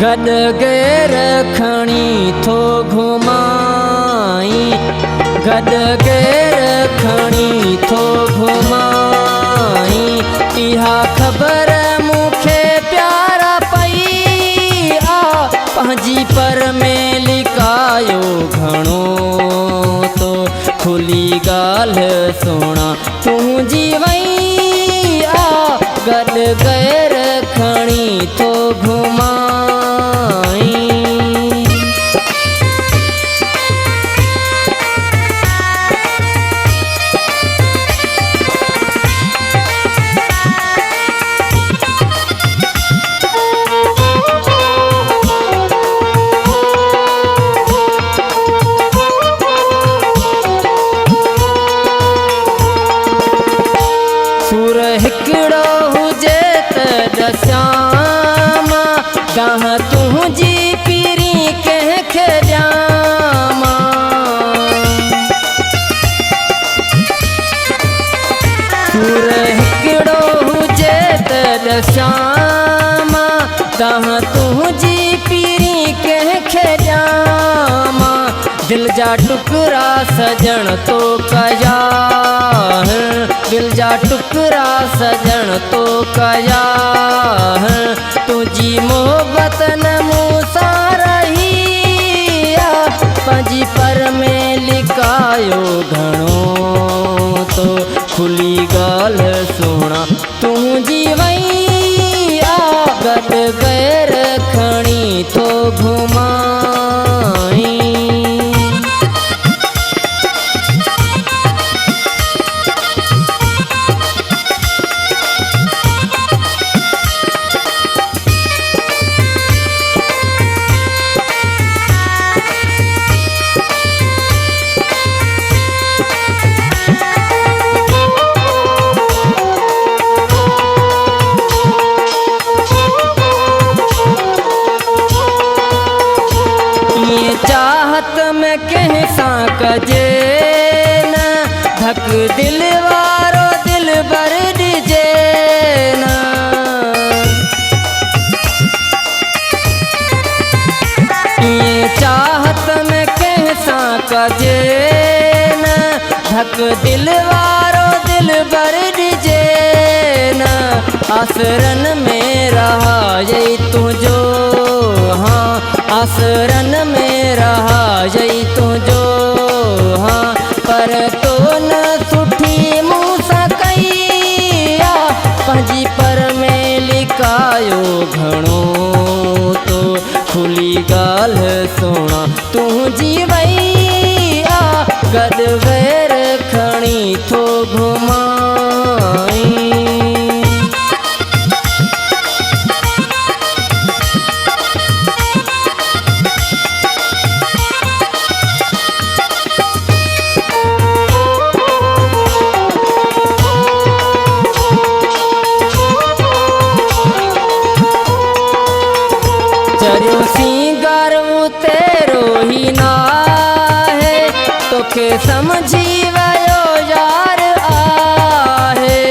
गड गेर खणी थो घुमाई, गड गेर खणी थो घुमाई। इहा ख़बर मूंखे प्यारा पई आ, पंहिंजी पर में लिकायो घणो तो खुली ॻाल्हि सोना तुंहिंजी वई आ। गड गेर खणी थो घुमाई। सुर हिकिड़ो हुजे त दस्याम, ॾांह तुंहिंजी पीरी कंहिंखे ॾियां। सुर हिकिड़ो हुजे त दस्याम, ॾांह तुंहिंजी पीरी कंहिंखे ॾियां। दिल जा टुकड़ा सजण तो कया, दिल जा टुकड़ा सजण तो कया। तुझी मोहब्बत न मूंसां रही आ, पंहिंजी पर में लिकायो घणो तो खुली ॻाल्हि सोना तुंहिंजी वई आ। गड गेर खणी थो घुमाई। चाहत में कंहिं सां कजे न, धक दिल वारो दिल भर ॾिजे न। ये चाहत में कंहिं सां कजे न, धक दिल वारो दिल भर ॾिजे न। आसरन में रहायई तुंहिंजो, हाँ आसरन में रहायई तुंहिंजो, हाँ पर तो न सुठी मूंसां कई आ। पंहिंजी पर में लिकायो घणो तो खुली ॻाल्हि सोना तुंहिंजी वई आ। गड गेर खणी थो घुमाई। चरियो सिंगार तेरो ही ना है, तोखे समझी वयो यार आहे।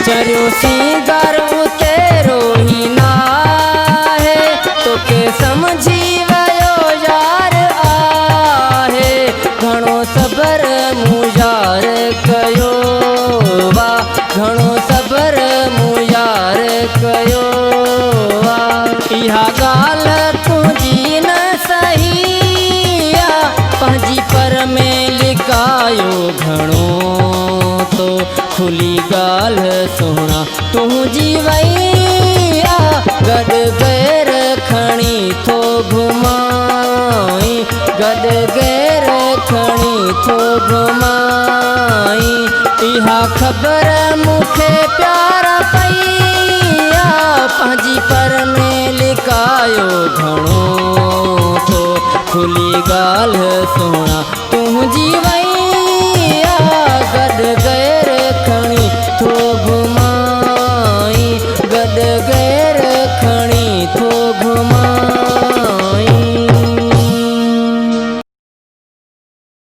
चरियो सिंगार तेरो ही ना है, तोखे समझी वयो यार आहे। घणो सबर मूं यार कयो वा, घणो सबर मूं यार कयो वा। इहा ॻाल्हि तुंहिंजी न सही आ, पंहिंजी पर में लिकायो घणो तो खुली ॻाल्हि सोना तुंहिंजी वई आ। गड गेर खणी थो घुमाई, गड गेर खणी थो घुमाई। इहा ख़बर मूंखे प्यारा पई आ, पंहिंजी पर में लिकायो घणो तो खुली ॻाल्हि सोना तुंहिंजी वई आ। गड गेर खणी थो घुमाई, गड गेर खणी थो घुमाई।